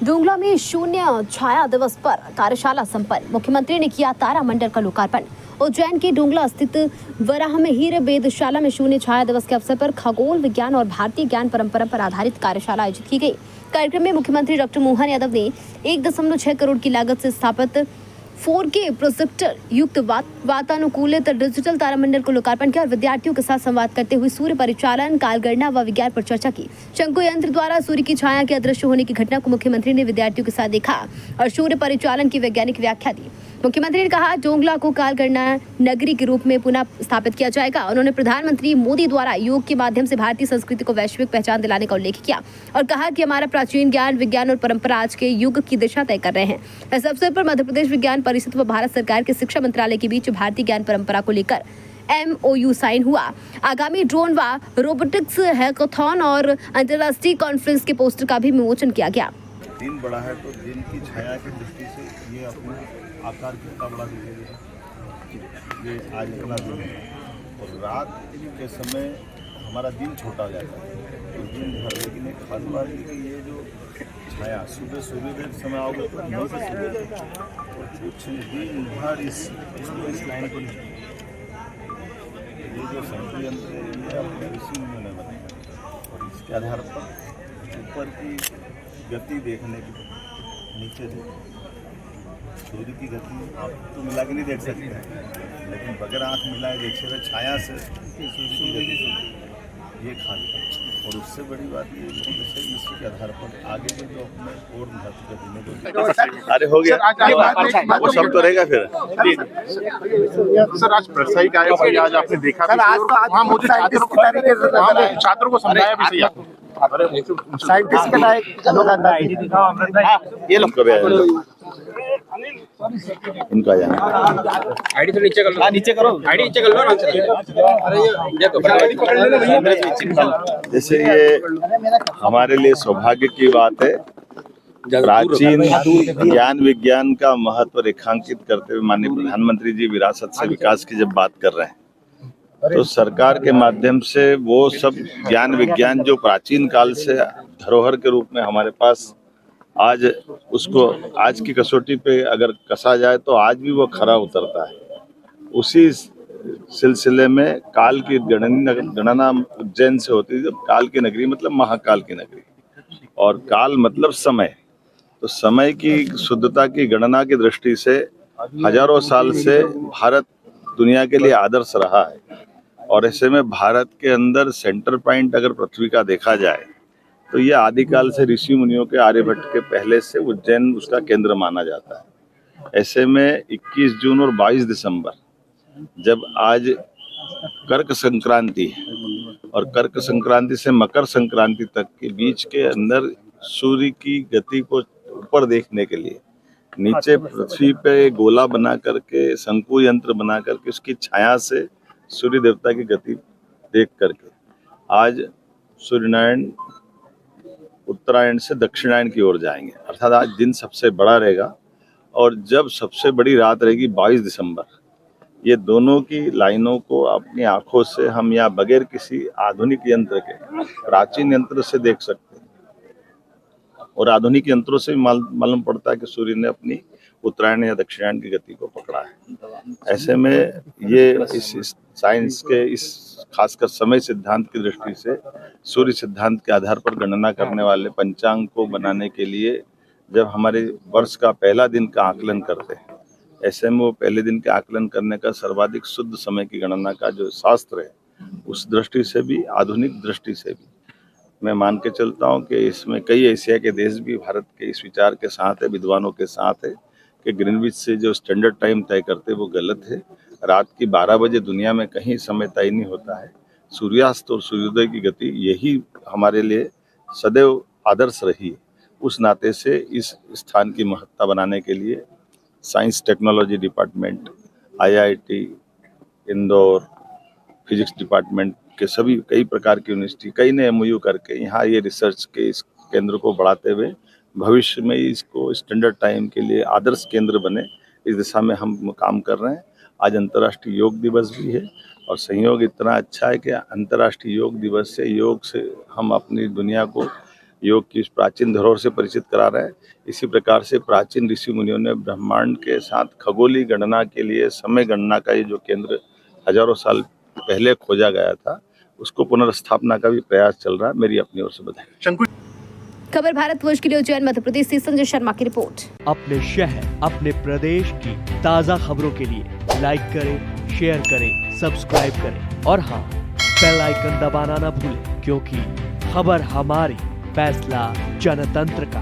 डोंगला में शून्य छाया दिवस पर कार्यशाला संपन्न। मुख्यमंत्री ने किया तारामंडल का लोकार्पण। उज्जैन के डोंगला स्थित वराहमिहिर वेधशाला में शून्य छाया दिवस के अवसर पर खगोल विज्ञान और भारतीय ज्ञान परंपरा पर आधारित कार्यशाला आयोजित की गई। कार्यक्रम में मुख्यमंत्री डॉक्टर मोहन यादव ने 1.6 करोड़ की लागत से स्थापित 4K प्रोजेक्टर युक्त वातानुकूलित डिजिटल तारामंडल को लोकार्पण किया और विद्यार्थियों के साथ संवाद करते हुए सूर्य परिचालन, कालगणना व विज्ञान पर चर्चा की। शंकु यंत्र द्वारा सूर्य की छाया के अदृश्य होने की घटना को मुख्यमंत्री ने विद्यार्थियों के साथ देखा और सूर्य परिचालन की वैज्ञानिक व्याख्या दी। मुख्यमंत्री ने कहा, डोंगला को कालगणना नगरी के रूप में पुनः स्थापित किया जाएगा। उन्होंने प्रधानमंत्री मोदी द्वारा योग के माध्यम से भारतीय संस्कृति को वैश्विक पहचान दिलाने का उल्लेख किया और कहा कि हमारा प्राचीन ज्ञान, विज्ञान और परंपरा आज के युग की दिशा तय कर रहे हैं। इस अवसर पर मध्य प्रदेश विज्ञान परिषद व भारत सरकार के शिक्षा मंत्रालय के बीच भारतीय ज्ञान परंपरा को लेकर MOU साइन हुआ। आगामी ड्रोन व रोबोटिक्स हैकाथॉन और अंतर्राष्ट्रीय कॉन्फ्रेंस के पोस्टर का भी विमोचन किया गया। दिन बड़ा है तो दिन की छाया की दृष्टि से ये अपने आकार कितना बड़ा दिखेगा। ये आज इतना दिन है और रात के समय हमारा दिन छोटा हो जाता है तो दिन भर। लेकिन एक खास बात है कि ये जो छाया सुबह सूर्योदय के समय आओगे तो 9 से सूर्योदय और कुछ दिन भर इस लाइन को नहीं। ये जो शंकु यंत्र है ये अपने ऋषि मुनियों ने बनाया और इसके आधार पर ऊपर की गति देखने की, नीचे सूर्य की गति आप तो मिला के नहीं देख सकते हैं, लेकिन बगैर आँख मिलाए देखे हुए छाया से सूर्य की गति से ये खास है। और उससे बड़ी बात ये है कि इसी के आधार पर आगे के जो अपने और महत्व देने अरे हो गया वो सब तो रहेगा फिर। सर आज व्यावसायिक आयोग आज आपने देखा वहाँ मौजूद छात्रों को समझाया भी सही आपको साइंटिस्ट का ये लोग इनका आईडी तो नीचे कर लो। नीचे करो, आईडी नीचे कर लो। जैसे ये हमारे लिए सौभाग्य की बात है। प्राचीन ज्ञान विज्ञान का महत्व रेखांकित करते हुए माननीय प्रधानमंत्री जी विरासत से विकास की जब बात कर रहे हैं तो सरकार के माध्यम से वो सब ज्ञान विज्ञान जो प्राचीन काल से धरोहर के रूप में हमारे पास आज उसको आज की कसौटी पे अगर कसा जाए तो आज भी वो खरा उतरता है। उसी सिलसिले में काल की गणना उज्जैन से होती है। जब काल की नगरी मतलब महाकाल की नगरी और काल मतलब समय, तो समय की शुद्धता की गणना की दृष्टि से हजारों साल से भारत दुनिया के लिए आदर्श रहा है। और ऐसे में भारत के अंदर सेंटर पॉइंट अगर पृथ्वी का देखा जाए तो ये आदिकाल से ऋषि मुनियों के आर्यभट्ट के पहले से उज्जैन उसका केंद्र माना जाता है। ऐसे में 21 जून और 22 दिसंबर जब आज कर्क संक्रांति है और कर्क संक्रांति से मकर संक्रांति तक के बीच के अंदर सूर्य की गति को ऊपर देखने के लिए नीचे पृथ्वी पे गोला बना करके शंकु यंत्र बना करके उसकी छाया से सूर्य देवता की गति देख करके आज सूर्यनारायण उत्तरायण से दक्षिणायन की ओर जाएंगे। अर्थात आज दिन सबसे बड़ा रहेगा और जब सबसे बड़ी रात रहेगी 22 दिसंबर, ये दोनों की लाइनों को अपनी आंखों से हम यहाँ बगैर किसी आधुनिक यंत्र के प्राचीन यंत्र से देख सकते हैं। और आधुनिक यंत्रों से भी मालूम पड़ता है कि सूर्य ने अपनी उत्तरायण या दक्षिणायन की गति को पकड़ा है। ऐसे में ये इस साइंस के इस खासकर समय सिद्धांत की दृष्टि से सूर्य सिद्धांत के आधार पर गणना करने वाले पंचांग को बनाने के लिए जब हमारे वर्ष का पहला दिन का आकलन करते हैं, ऐसे में वो पहले दिन के आकलन करने का सर्वाधिक शुद्ध समय की गणना का जो शास्त्र है उस दृष्टि से भी आधुनिक दृष्टि से भी मैं मान के चलता हूँ कि इसमें कई एशिया के देश भी भारत के इस विचार के साथ है, विद्वानों के साथ है कि ग्रीनविच से जो स्टैंडर्ड टाइम तय करते वो गलत है। रात की 12 बजे दुनिया में कहीं समय तय नहीं होता है। सूर्यास्त और सूर्योदय की गति यही हमारे लिए सदैव आदर्श रही है। उस नाते से इस स्थान की महत्ता बनाने के लिए science technology department, IIT Indore, physics department के सभी कई प्रकार की यूनिवर्सिटी कई ने MOU करके यहाँ ये रिसर्च के इस केंद्र को बढ़ाते हुए भविष्य में इसको स्टैंडर्ड टाइम के लिए आदर्श केंद्र बने, इस दिशा में हम काम कर रहे हैं। आज अंतर्राष्ट्रीय योग दिवस भी है और संयोग इतना अच्छा है कि अंतर्राष्ट्रीय योग दिवस से योग से हम अपनी दुनिया को योग की इस प्राचीन धरोहर से परिचित करा रहे हैं। इसी प्रकार से प्राचीन ऋषि मुनियों ने ब्रह्मांड के साथ खगोलीय गणना के लिए समय गणना का ये जो केंद्र हजारों साल पहले खोजा गया था, उसको पुनर्स्थापना का भी प्रयास चल रहा है। मेरी अपनी ओर से बधाई। खबर भारतवर्ष के लिए उज्जैन मध्य प्रदेश से संजय शर्मा की रिपोर्ट। अपने शहर अपने प्रदेश की ताज़ा खबरों के लिए लाइक करें, शेयर करें, सब्सक्राइब करें और हाँ, बेल आइकन दबाना ना भूलें, क्योंकि खबर हमारी, फैसला जनतंत्र का।